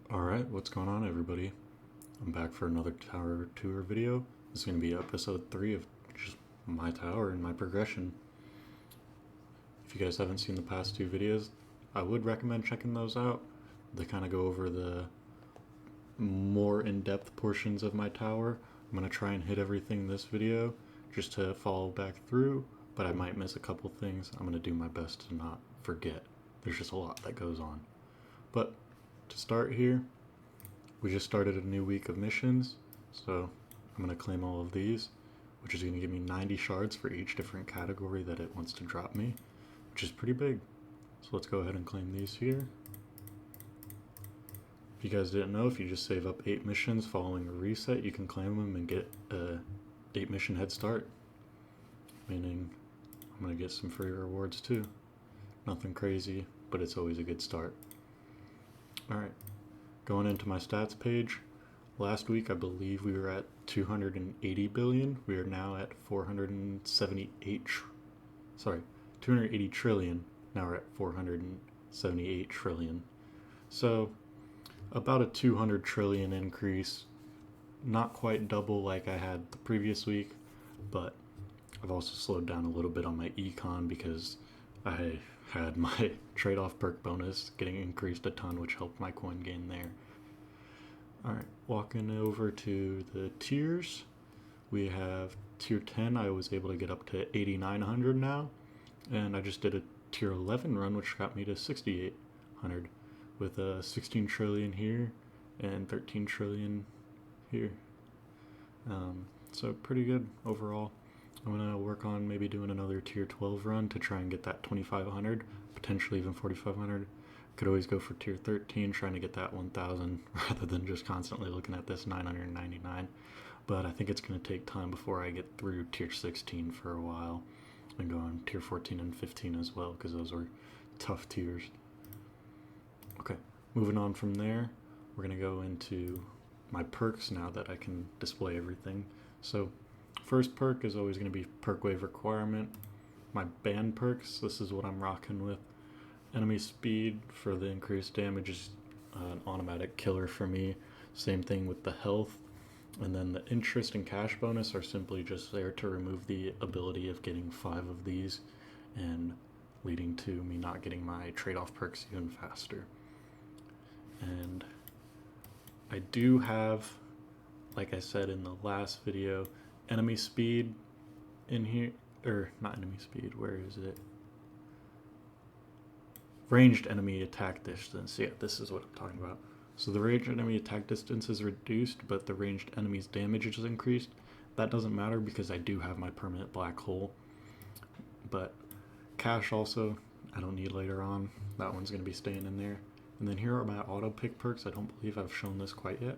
Alright, what's going on, everybody? I'm back for another Tower Tour video. This is going to be episode 3 of just my tower and my progression. If you guys haven't seen the past two videos, I would recommend checking those out. They kind of go over the more in-depth portions of my tower. I'm going to try and hit everything this video just to follow back through, but I might miss a couple things. I'm going to do my best to not forget. There's just a lot that goes on. But to start here, we just started a new week of missions, so I'm going to claim all of these, which is going to give me 90 shards for each different category that it wants to drop me, which is pretty big. So let's go ahead and claim these here. If you guys didn't know, if you just save up 8 missions following a reset, you can claim them and get a 8 mission head start, meaning I'm going to get some free rewards too. Nothing crazy, but it's always a good start. Alright, going into my stats page, last week I believe we were at 280 billion. We are now at 280 trillion. Now we're at 478 trillion. So about a 200 trillion increase. Not quite double like I had the previous week, but I've also slowed down a little bit on my econ because I had my trade-off perk bonus getting increased a ton, which helped my coin gain there. Alright, walking over to the tiers, we have tier 10. I was able to get up to 8,900 now, and I just did a tier 11 run, which got me to 6,800 with 16 trillion here and 13 trillion here. So pretty good overall. I'm going to work on maybe doing another tier 12 run to try and get that 2,500, potentially even 4,500. Could always go for tier 13, trying to get that 1,000 rather than just constantly looking at this 999. But I think it's going to take time before I get through tier 16 for a while and go on tier 14 and 15 as well, because those were tough tiers. Okay, moving on from there, we're going to go into my perks now that I can display everything. So first perk is always going to be perk wave requirement. My band perks, this is what I'm rocking with. Enemy speed for the increased damage is an automatic killer for me. Same thing with the health. And then the interest and cash bonus are simply just there to remove the ability of getting 5 of these and leading to me not getting my trade-off perks even faster. And I do have, like I said in the last video, enemy speed in here, or not enemy speed, where is it? Ranged enemy attack distance. Yeah, this is what I'm talking about. So the ranged enemy attack distance is reduced, but the ranged enemy's damage is increased. That doesn't matter because I do have my permanent black hole. But cash also, I don't need later on. That one's going to be staying in there. And then here are my auto pick perks. I don't believe I've shown this quite yet.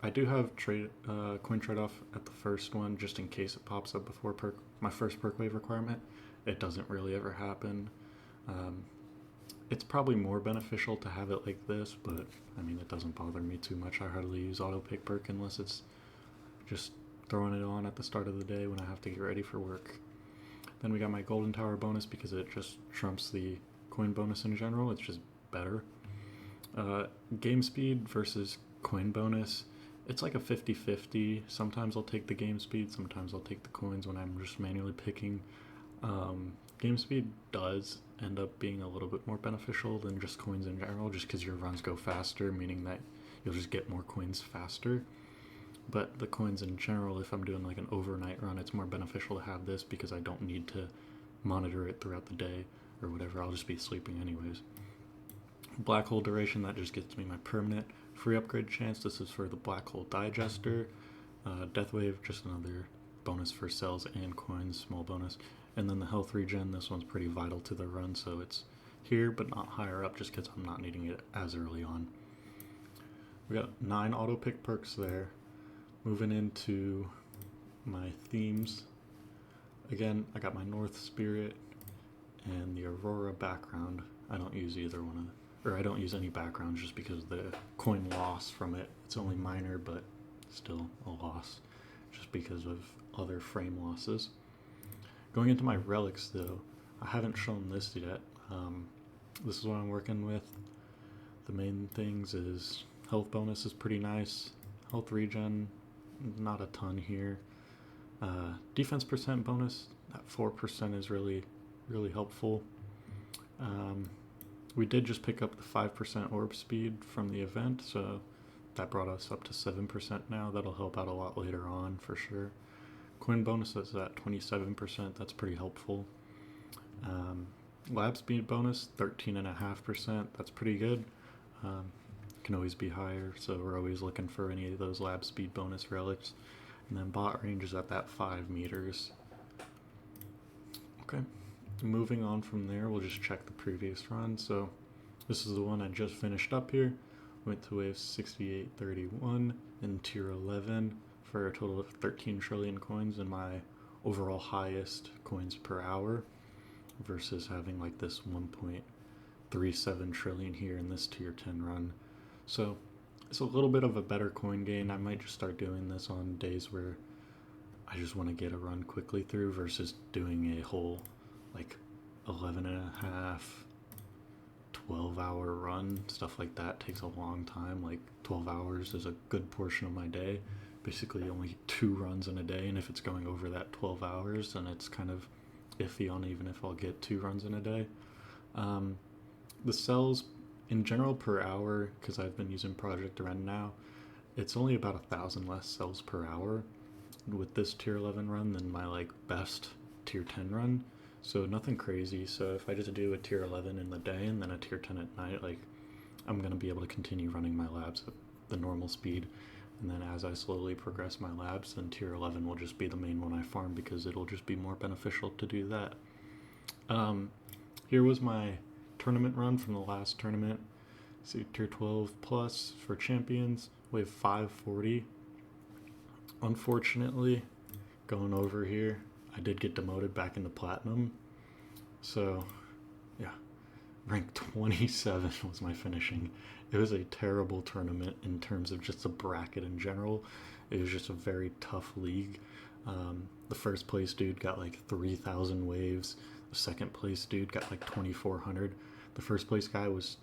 I do have coin trade-off at the first one, just in case it pops up before my first perk wave requirement. It doesn't really ever happen. It's probably more beneficial to have it like this, but I mean, it doesn't bother me too much. I hardly use auto pick perk unless it's just throwing it on at the start of the day when I have to get ready for work. Then we got my golden tower bonus because it just trumps the coin bonus in general. It's just better. Game speed versus coin bonus, it's like a 50-50. Sometimes I'll take the game speed, sometimes I'll take the coins when I'm just manually picking. Game speed does end up being a little bit more beneficial than just coins in general, just because your runs go faster, meaning that you'll just get more coins faster. But the coins in general, if I'm doing like an overnight run, it's more beneficial to have this because I don't need to monitor it throughout the day or whatever. I'll just be sleeping anyways. Black hole duration, that just gets me my permanent free upgrade chance. This is for the black hole digester. Death wave, just another bonus for cells and coins, small bonus. And then the health regen, this one's pretty vital to the run, so it's here but not higher up just because I'm not needing it as early on. We got 9 auto pick perks there. Moving into my themes. Again, I got my North Spirit and the Aurora background. I don't use either one of them. Or I don't use any backgrounds just because the coin loss from it, it's only minor, but still a loss, just because of other frame losses. Going into my relics though, I haven't shown this yet. This is what I'm working with. The main things is Health bonus is pretty nice. Health regen, not a ton here. Defense percent bonus, that 4% is really, really helpful. We did just pick up the 5% orb speed from the event, so that brought us up to 7% now. That'll help out a lot later on for sure. Coin bonus is at 27%, that's pretty helpful. Lab speed bonus, 13.5%, that's pretty good. Can always be higher, so we're always looking for any of those lab speed bonus relics. And then bot range is at that 5 meters. Okay, moving on from there, we'll just check the previous run. So this is the one I just finished up here. Went to wave 6831 in tier 11 for a total of 13 trillion coins and my overall highest coins per hour, versus having like this 1.37 trillion here in this tier 10 run. So it's a little bit of a better coin gain. I might just start doing this on days where I just want to get a run quickly through versus doing a whole like 11 and a half, 12-hour run. Stuff like that takes a long time. Like 12 hours is a good portion of my day. Basically only 2 runs in a day, and if it's going over that 12 hours, then it's kind of iffy on even if I'll get 2 runs in a day. The cells in general per hour, because I've been using Project Ren now, it's only about 1,000 less cells per hour with this tier 11 run than my like best tier 10 run. So nothing crazy. So if I just do a tier 11 in the day and then a tier 10 at night, like I'm gonna be able to continue running my labs at the normal speed. And then as I slowly progress my labs, then tier 11 will just be the main one I farm, because it'll just be more beneficial to do that. Here was my tournament run from the last tournament. So tier 12 plus for champions, wave 540. Unfortunately, going over here, I did get demoted back into platinum. So yeah, rank 27 was my finishing. It was a terrible tournament in terms of just the bracket in general. It was just a very tough league. The first place dude got like 3,000 waves. The second place dude got like 2,400. The first place guy was,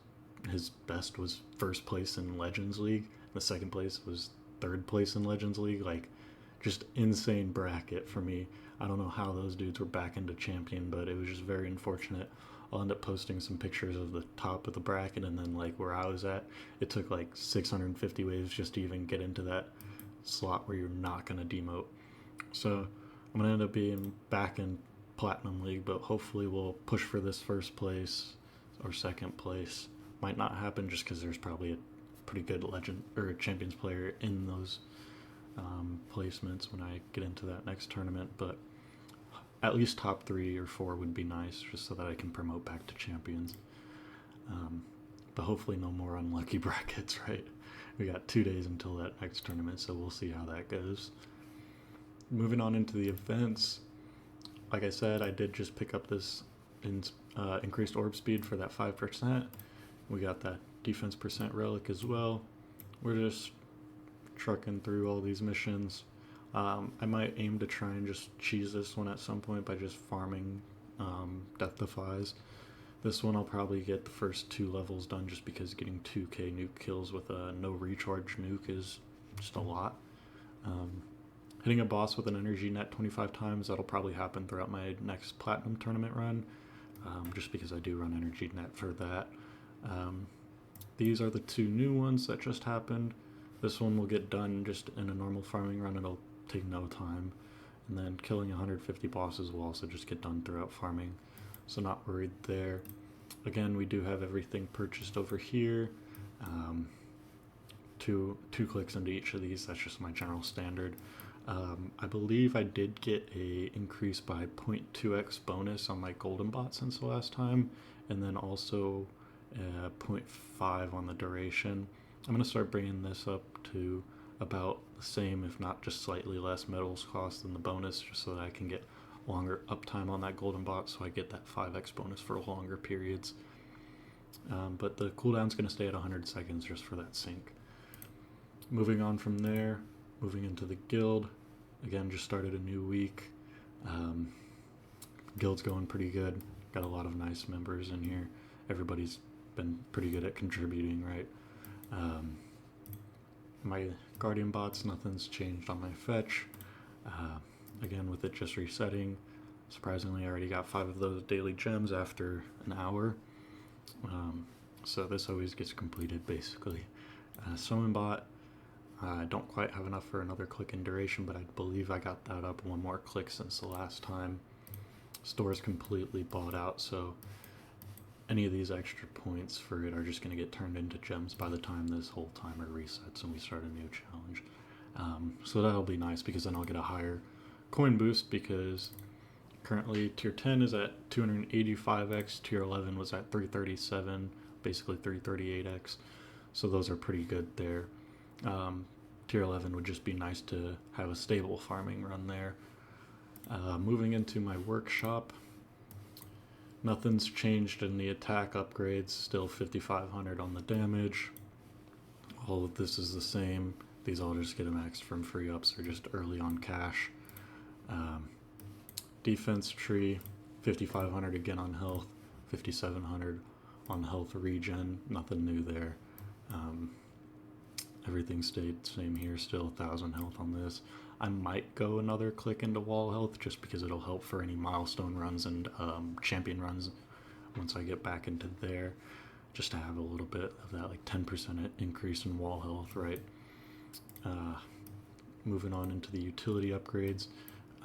his best was first place in Legends League. The second place was third place in Legends League. Like, just insane bracket for me. I don't know how those dudes were back into champion, but it was just very unfortunate. I'll end up posting some pictures of the top of the bracket, and then like where I was at, it took like 650 waves just to even get into that slot where you're not going to demote. So I'm going to end up being back in Platinum League, but hopefully we'll push for this first place or second place. Might not happen just because there's probably a pretty good legend or champions player in those placements when I get into that next tournament, but at least top 3 or 4 would be nice, just so that I can promote back to champions. But hopefully no more unlucky brackets, right? We got 2 days until that next tournament, so we'll see how that goes. Moving on into the events, like I said, I did just pick up this increased orb speed for that 5%. We got that defense percent relic as well. We're just trucking through all these missions. I might aim to try and just cheese this one at some point by just farming Death Defies. This one I'll probably get the first 2 levels done, just because getting 2k nuke kills with a no recharge nuke is just a lot. Hitting a boss with an energy net 25 times, that'll probably happen throughout my next platinum tournament run, just because I do run energy net for that. These are the 2 new ones that just happened. This one will get done just in a normal farming run. It'll take no time. And then killing 150 bosses will also just get done throughout farming. So not worried there. Again, we do have everything purchased over here. 2 clicks into each of these. That's just my general standard. I believe I did get a increase by 0.2x bonus on my golden bot since the last time. And then also 0.5 on the duration. I'm going to start bringing this up to about the same, if not just slightly less metals cost than the bonus, just so that I can get longer uptime on that golden bot, so I get that 5x bonus for longer periods. But the cooldown's going to stay at 100 seconds just for that sync. Moving on from there, moving into the guild. Again, just started a new week. Guild's going pretty good. Got a lot of nice members in here. Everybody's been pretty good at contributing, right? My Guardian bots, nothing's changed on my fetch. Again, with it just resetting, surprisingly I already got 5 of those daily gems after an hour. So this always gets completed basically. Summon bot, I don't quite have enough for another click in duration, but I believe I got that up one more click since the last time. Store's completely bought out, so any of these extra points for it are just going to get turned into gems by the time this whole timer resets and we start a new challenge. So that'll be nice because then I'll get a higher coin boost, because currently tier 10 is at 285x, tier 11 was at 337, basically 338x. So those are pretty good there. Tier 11 would just be nice to have a stable farming run there. Moving into my workshop, nothing's changed in the attack upgrades, still 5500 on the damage. All of this is the same. These all just get maxed from free ups or just early on cash. Defense tree, 5500 again on health, 5700 on health regen, nothing new there. Everything stayed same here, still 1000 health on this. I might go another click into wall health just because it'll help for any milestone runs and champion runs once I get back into there, just to have a little bit of that like 10% increase in wall health, right? Moving on into the utility upgrades,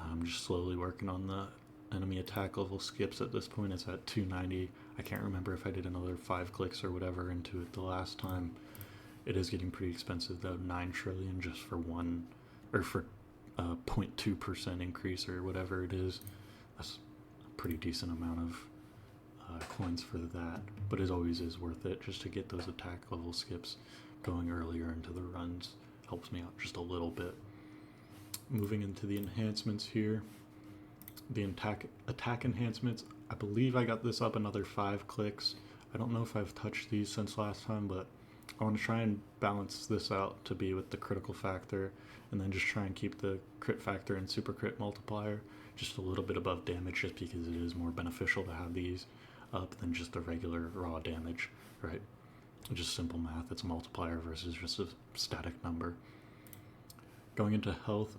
I'm just slowly working on the enemy attack level skips. At this point it's at 290. I can't remember if I did another 5 clicks or whatever into it the last time. It is getting pretty expensive though, 9 trillion just for 0.2% increase or whatever it is. That's a pretty decent amount of coins for that, but it always is worth it just to get those attack level skips going earlier into the runs. Helps me out just a little bit. Moving into the enhancements here, the attack enhancements, I believe I got this up another 5 clicks. I don't know if I've touched these since last time, but I want to try and balance this out to be with the critical factor, and then just try and keep the crit factor and super crit multiplier just a little bit above damage, just because it is more beneficial to have these up than just the regular raw damage, right? Just simple math, it's a multiplier versus just a static number. Going into health,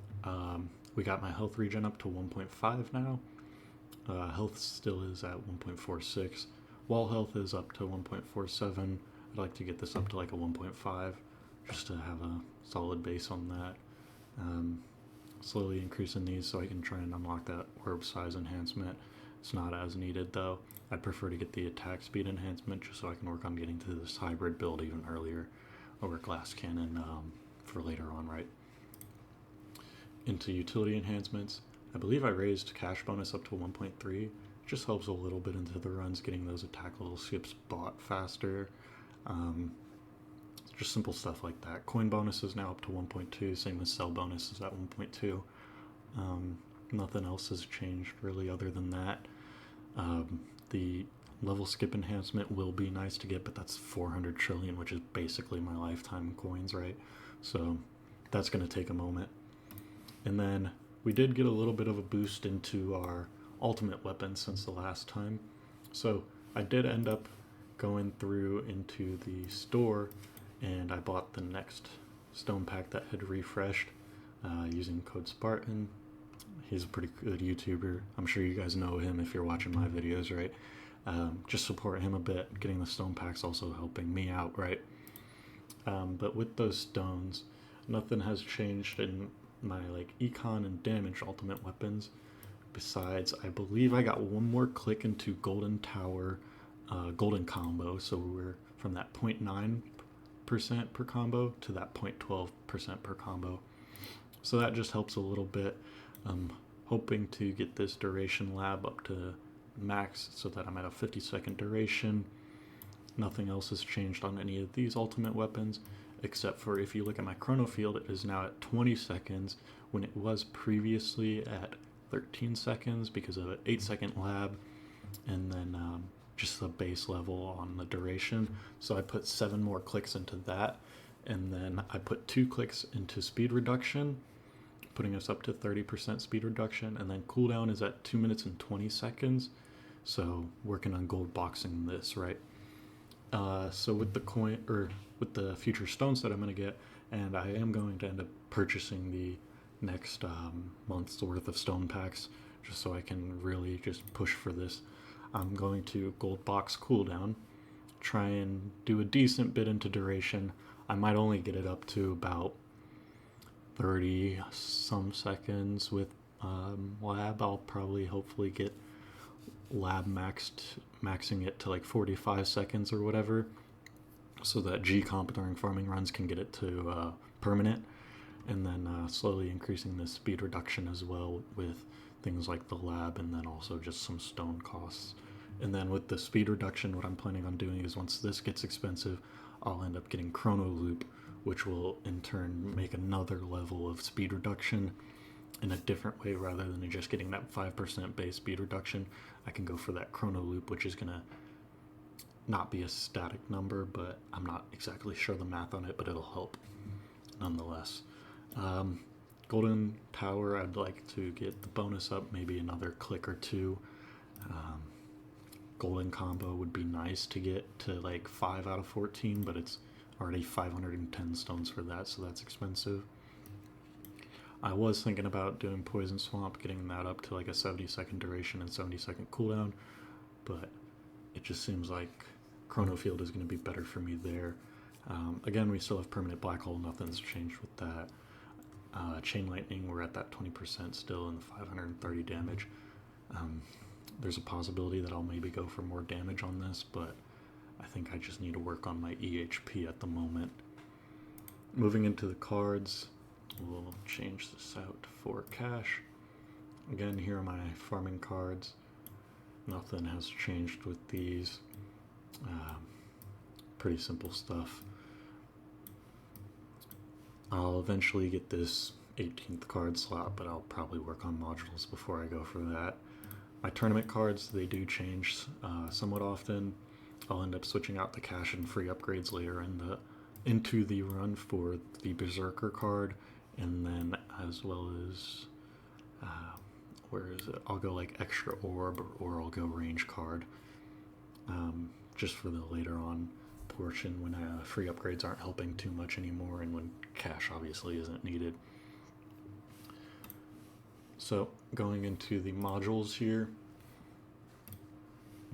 we got my health regen up to 1.5 now. Health still is at 1.46. Wall health is up to 1.47. I'd like to get this up to like a 1.5 just to have a solid base on that. Slowly increasing these so I can try and unlock that orb size enhancement. It's not as needed though. I'd prefer to get the attack speed enhancement just so I can work on getting to this hybrid build even earlier, or glass cannon for later on, right? Into utility enhancements, I believe I raised cash bonus up to 1.3. It just helps a little bit into the runs, getting those attack level skips bought faster. Just simple stuff like that. Coin bonus is now up to 1.2, same as sell bonus is at 1.2. Nothing else has changed really other than that. The level skip enhancement will be nice to get, but that's 400 trillion, which is basically my lifetime coins, right? So that's going to take a moment. And then we did get a little bit of a boost into our ultimate weapon since the last time. So I did end up going through into the store and I bought the next stone pack that had refreshed using code Spartan. He's a pretty good YouTuber. I'm sure you guys know him if you're watching my videos, right? Just support him a bit. Getting the stone packs also helping me out, right? But with those stones, nothing has changed in my like econ and damage ultimate weapons. Besides, I believe I got one more click into Golden Tower golden combo, so we're from that 0.9% per combo to that 0.12% per combo. So that just helps a little bit. I'm hoping to get this duration lab up to max so that I'm at a 50-second duration. Nothing else has changed on any of these ultimate weapons, except for if you look at my chrono field, it is now at 20 seconds when it was previously at 13 seconds because of an 8-second lab, and then just the base level on the duration. So I put 7 more clicks into that, and then I put 2 clicks into speed reduction, putting us up to 30% speed reduction, and then cooldown is at 2 minutes and 20 seconds. So working on gold boxing this, right? So with the coin, or with the future stones that I'm going to get, and I am going to end up purchasing the next month's worth of stone packs just so I can really just push for this. I'm going to gold box cooldown, try and do a decent bit into duration. I might only get it up to about 30 some seconds with lab. I'll probably hopefully get lab maxing it to like 45 seconds or whatever, so that G comp during farming runs can get it to permanent, and then slowly increasing the speed reduction as well with things like the lab, and then also just some stone costs. And then with the speed reduction, what I'm planning on doing is once this gets expensive, I'll end up getting Chrono Loop, which will in turn make another level of speed reduction in a different way. Rather than just getting that 5% base speed reduction, I can go for that Chrono Loop, which is going to not be a static number, but I'm not exactly sure the math on it, but it'll help nonetheless. Golden Tower, I'd like to get the bonus up maybe another click or two. Golden combo would be nice to get to like 5 out of 14, but it's already 510 stones for that, so that's expensive. I was thinking about doing Poison Swamp, getting that up to like a 70-second duration and 70-second cooldown, but it just seems like Chrono Field is going to be better for me there. Again, we still have Permanent Black Hole, nothing's changed with that. Chain Lightning, we're at that 20% still and 530 damage. There's a possibility that I'll maybe go for more damage on this, but I think I just need to work on my EHP at the moment. Moving into the cards, we'll change this out for cash. Again, here are my farming cards. Nothing has changed with these. Pretty simple stuff. I'll eventually get this 18th card slot, but I'll probably work on modules before I go for that. My tournament cards, they do change somewhat often. I'll end up switching out the cash and free upgrades later into the run for the Berserker card, and then as well as where is it? I'll go like extra orb, or I'll go range card, just for the later on portion when free upgrades aren't helping too much anymore, and when cash obviously isn't needed. So going into the modules here,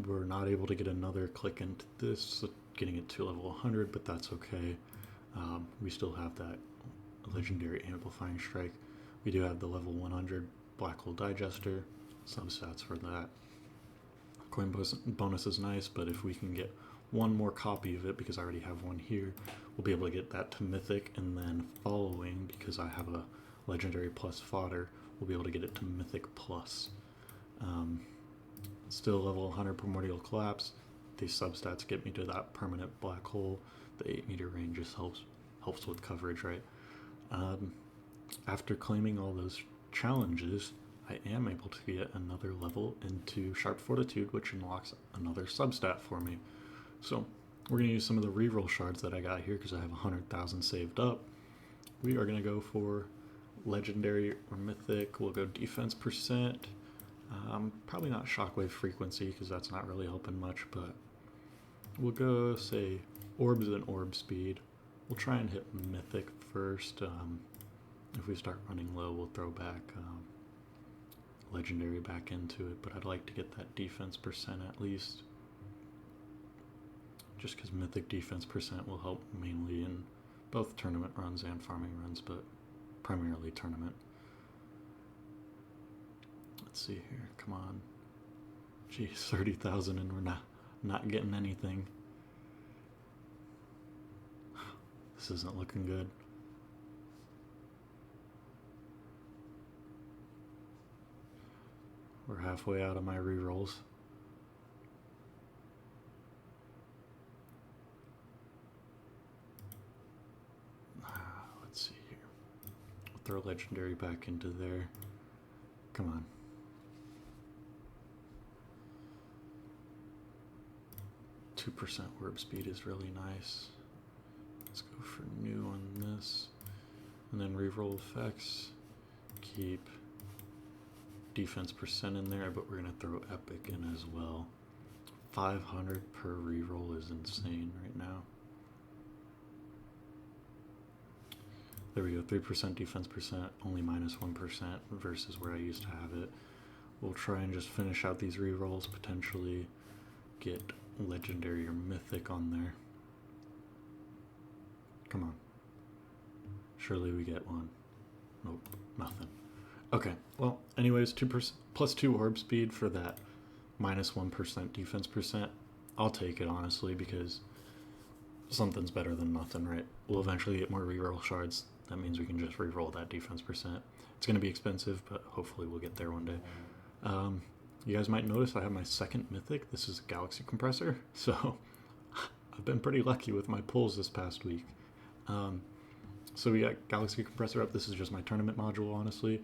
we're not able to get another click into this, so getting it to level 100, but that's okay. We still have that legendary amplifying strike. We do have the level 100 black hole digester, substats for that. Coin bonus is nice, but if we can get one more copy of it, because I already have one here, we'll be able to get that to mythic, and then following, because I have a legendary plus fodder, we'll be able to get it to mythic plus. Still level 100 primordial collapse. These substats get me to that permanent black hole. The 8-meter range just helps with coverage, right? After claiming all those challenges, I am able to get another level into Sharp Fortitude, which unlocks another substat for me. So we're going to use some of the reroll shards that I got here because I have 100,000 saved up. We are going to go for legendary or mythic. We'll go defense percent. Probably not shockwave frequency because that's not really helping much, but we'll go say orbs and orb speed. We'll try and hit mythic first. If we start running low, we'll throw back legendary back into it, but I'd like to get that defense percent at least, just because mythic defense percent will help mainly in both tournament runs and farming runs, but primarily tournament. Let's see here, come on. Geez, 30,000 and we're not getting anything. This isn't looking good. We're halfway out of my rerolls. Let's see here. We'll throw legendary back into there. Come on. %, warp speed is really nice. Let's go for new on this. And then reroll effects. Keep defense percent in there, but we're going to throw epic in as well. 500 per reroll is insane right now. There we go, 3% defense percent, only minus 1% versus where I used to have it. We'll try and just finish out these rerolls, potentially get legendary or mythic on there. Come on. Surely we get one. Nope, nothing. Okay, well, anyways, 2% plus 2 orb speed for that minus 1% defense percent. I'll take it, honestly, because something's better than nothing, right? We'll eventually get more reroll shards. That means we can just reroll that defense percent. It's going to be expensive, but hopefully we'll get there one day. You guys might notice I have my second mythic. This is a Galaxy Compressor, so I've been pretty lucky with my pulls this past week. So we got Galaxy Compressor up. This is just my tournament module, honestly.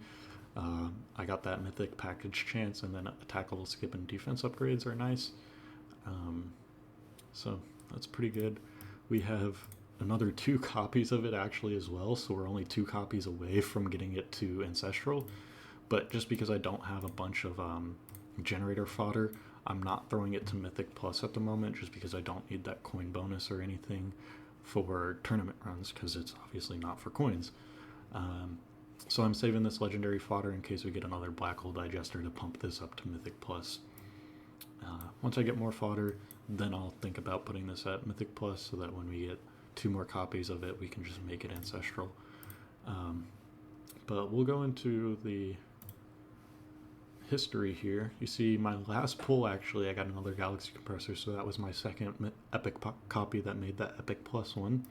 I got that mythic package chance, and then attack level skip and defense upgrades are nice. So that's pretty good. We have another 2 copies of it actually as well, so we're only 2 copies away from getting it to Ancestral. But just because I don't have a bunch of generator fodder, I'm not throwing it to Mythic Plus at the moment, just because I don't need that coin bonus or anything for tournament runs, because it's obviously not for coins. So I'm saving this legendary fodder in case we get another black hole digester to pump this up to Mythic Plus. Once I get more fodder, then I'll think about putting this at Mythic Plus, so that when we get 2 more copies of it, we can just make it Ancestral. But we'll go into the history here. You see my last pull, actually I got another Galaxy Compressor, so that was my second epic copy that made that Epic Plus one.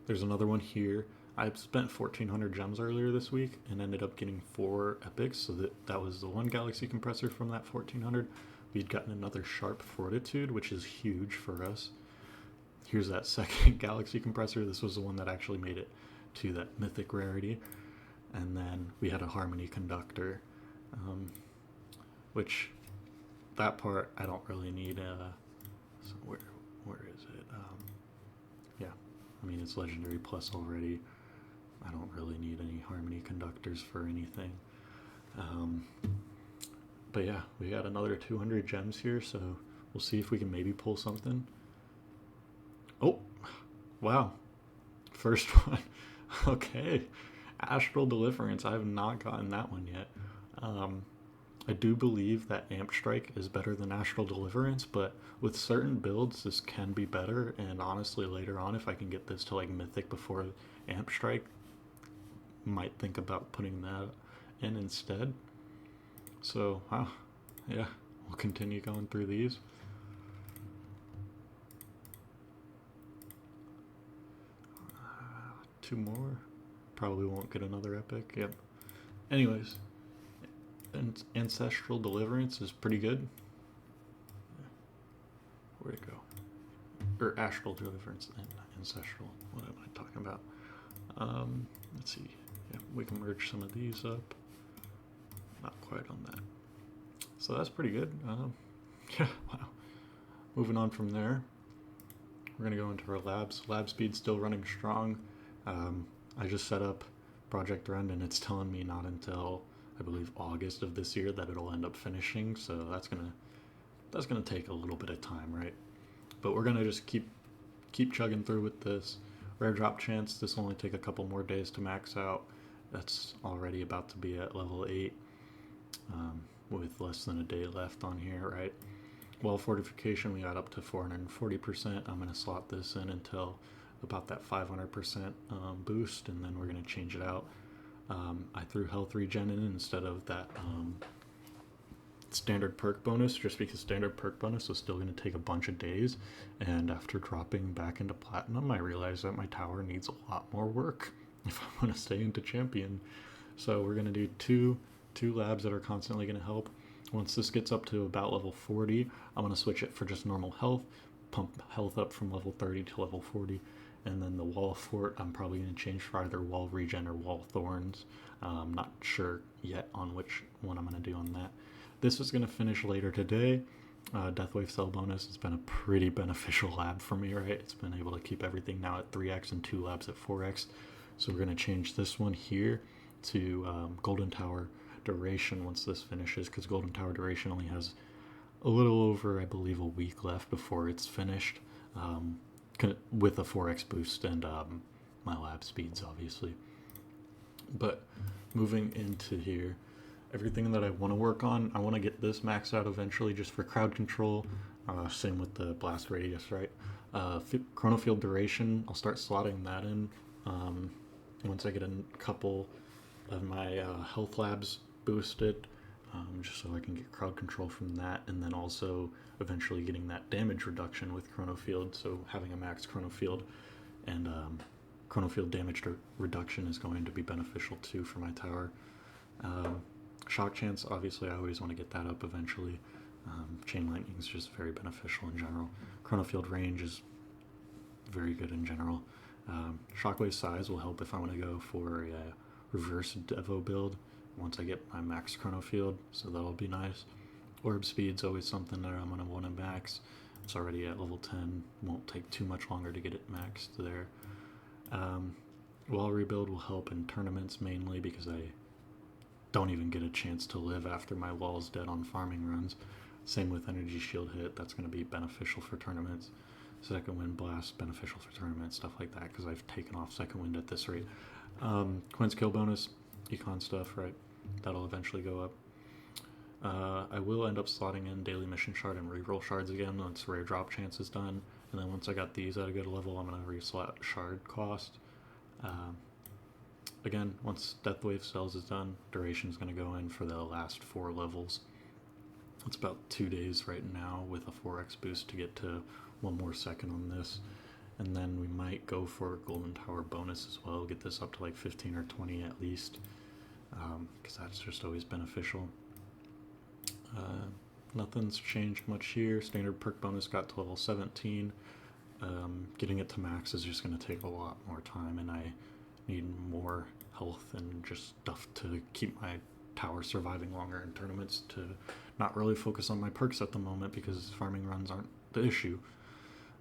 There's another one here. I spent 1,400 gems earlier this week and ended up getting 4 epics, so that was the one Galaxy Compressor from that 1,400. We'd gotten another Sharp Fortitude, which is huge for us. Here's that second Galaxy Compressor. This was the one that actually made it to that mythic rarity. And then we had a Harmony Conductor, which that part I don't really need. So where is it? Yeah, I mean, it's Legendary Plus already. I don't really need any Harmony Conductors for anything. But yeah, we got another 200 gems here, so we'll see if we can maybe pull something. Oh, wow. First one. Okay. Astral Deliverance. I have not gotten that one yet. I do believe that Amp Strike is better than Astral Deliverance, but with certain builds, this can be better. And honestly, later on, if I can get this to like Mythic before Amp Strike, might think about putting that in instead. So, yeah, we'll continue going through these. Two more. Probably won't get another epic. Yep. Anyways, Ancestral Deliverance is pretty good. Where'd it go? Or Astral Deliverance and Ancestral. What am I talking about? Let's see. Yeah, we can merge some of these up. Not quite on that. So that's pretty good. Yeah, wow. Moving on from there, we're going to go into our labs. Lab speed still running strong. I just set up Project Rend, and it's telling me not until I believe August of this year that it'll end up finishing. So that's gonna take a little bit of time, right? But we're gonna just keep chugging through with this. Rare drop chance. This will only take a couple more days to max out. That's already about to be at level 8, with less than a day left on here, right? Wall fortification, we got up to 440%. I'm gonna slot this in until about that 500% boost, and then we're going to change it out. I threw health regen in instead of that standard perk bonus, just because standard perk bonus was still going to take a bunch of days, and after dropping back into platinum, I realized that my tower needs a lot more work if I want to stay into champion. So we're going to do two labs that are constantly going to help. Once this gets up to about level 40, I'm going to switch it for just normal health, pump health up from level 30 to level 40. And then the wall fort, I'm probably going to change for either wall regen or wall thorns. I'm not sure yet on which one I'm going to do on that. This is going to finish later today. Deathwave cell bonus has been a pretty beneficial lab for me, right? It's been able to keep everything now at 3x and 2 labs at 4x. So we're going to change this one here to Golden Tower duration once this finishes, because Golden Tower duration only has a little over, I believe, a week left before it's finished. With a 4x boost and my lab speeds, obviously. But moving into here, everything that I want to work on, I want to get this maxed out eventually just for crowd control. Same with the blast radius, right? Chronofield duration, I'll start slotting that in once I get a couple of my health labs boosted, just so I can get crowd control from that, and then also eventually getting that damage reduction with Chronofield, so having a max Chronofield and Chronofield damage reduction is going to be beneficial too for my tower. Shock chance, obviously I always want to get that up eventually. Chain lightning is just very beneficial in general. Chronofield range is very good in general. Shockwave size will help if I want to go for a reverse Devo build once I get my max Chronofield, so that'll be nice. Orb speed's always something that I'm going to want to max. It's already at level 10, won't take too much longer to get it maxed there. Wall rebuild will help in tournaments mainly because I don't even get a chance to live after my wall's dead on farming runs. Same with energy shield hit, that's going to be beneficial for tournaments. Second wind blast, beneficial for tournaments, stuff like that, because I've taken off second wind at this rate. Quinn's kill bonus, econ stuff, right? That'll eventually go up. I will end up slotting in daily mission shard and reroll shards again once rare drop chance is done. And then once I got these at a good level, I'm going to reslot shard cost. Again, once Deathwave Cells is done, duration is going to go in for the last 4 levels. It's about 2 days right now with a 4x boost to get to 1 more second on this. And then we might go for a Golden Tower bonus as well, get this up to like 15 or 20 at least, because that's just always beneficial. Nothing's changed much here. Standard perk bonus got to level 17. Getting it to max is just going to take a lot more time, and I need more health and just stuff to keep my tower surviving longer in tournaments, to not really focus on my perks at the moment because farming runs aren't the issue.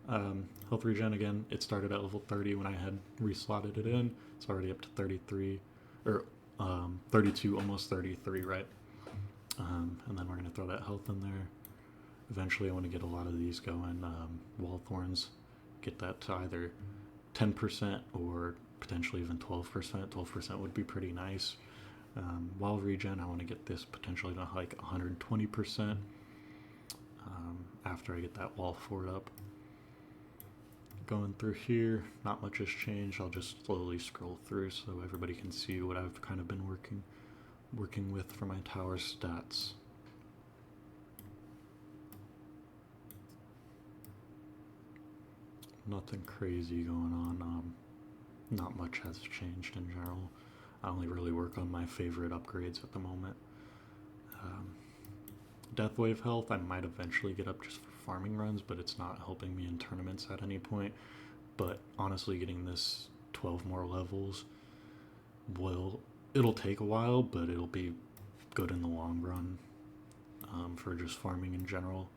Health regen, again, it started at level 30 when I had reslotted it in. It's already up to 33, or 32, almost 33, right? And then we're going to throw that health in there. Eventually I want to get a lot of these going. Wall thorns, get that to either 10% or potentially even 12%. 12% would be pretty nice. Wall regen, I want to get this potentially to like 120% after I get that wall fort up. Going through here, not much has changed. I'll just slowly scroll through so everybody can see what I've kind of been working with for my tower stats. Nothing crazy going on. Not much has changed in general. I only really work on my favorite upgrades at the moment. Deathwave health I might eventually get up just for farming runs, but it's not helping me in tournaments at any point. But honestly, getting this 12 more levels it'll take a while, but it'll be good in the long run for just farming in general.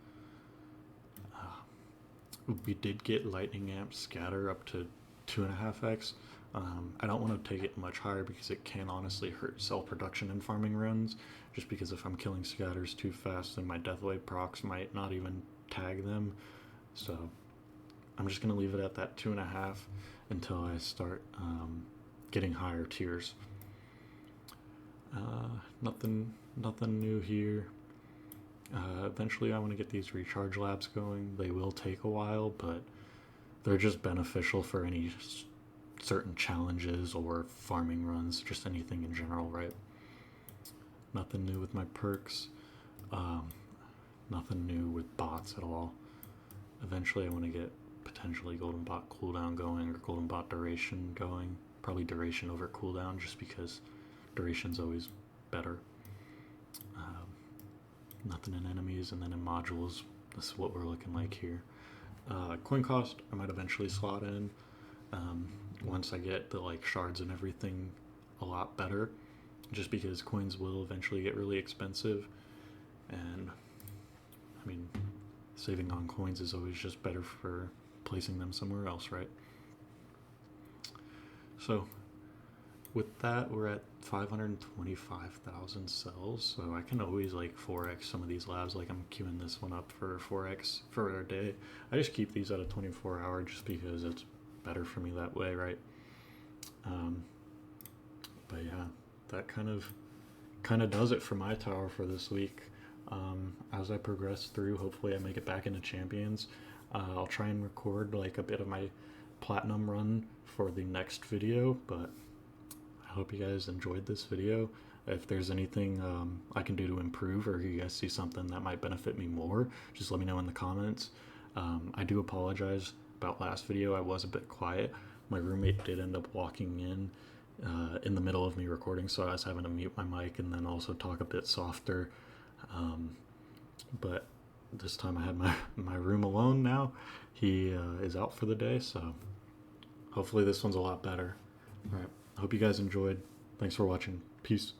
We did get lightning amp scatter up to 2.5x. I don't want to take it much higher because it can honestly hurt cell production in farming runs, just because if I'm killing scatters too fast, then my Deathwave procs might not even tag them. So I'm just going to leave it at that 2.5 until I start getting higher tiers. Nothing new here. Eventually I want to get these recharge labs going. They will take a while, but they're just beneficial for any certain challenges or farming runs, just anything in general, right? Nothing new with my perks. Nothing new with bots at all. Eventually I want to get potentially golden bot cooldown going or golden bot duration going. Probably duration over cooldown, just because duration's always better. Nothing in enemies, and then in modules, this is what we're looking like here. Coin cost I might eventually slot in once I get the like shards and everything a lot better, just because coins will eventually get really expensive, and I mean, saving on coins is always just better for placing them somewhere else, right? So with that, we're at 525,000 cells, so I can always like 4x some of these labs. Like I'm queuing this one up for 4x for a day. I just keep these at a 24-hour just because it's better for me that way, right? Um, but yeah, that kind of does it for my tower for this week. As I progress through, hopefully I make it back into champions. I'll try and record like a bit of my platinum run for the next video, but I hope you guys enjoyed this video. If there's anything I can do to improve, or you guys see something that might benefit me more, just let me know in the comments. I do apologize about last video. I was a bit quiet. My roommate did end up walking in the middle of me recording, so I was having to mute my mic and then also talk a bit softer. But this time I had my room alone now. He is out for the day, so hopefully this one's a lot better. All right, I hope you guys enjoyed. Thanks for watching. Peace.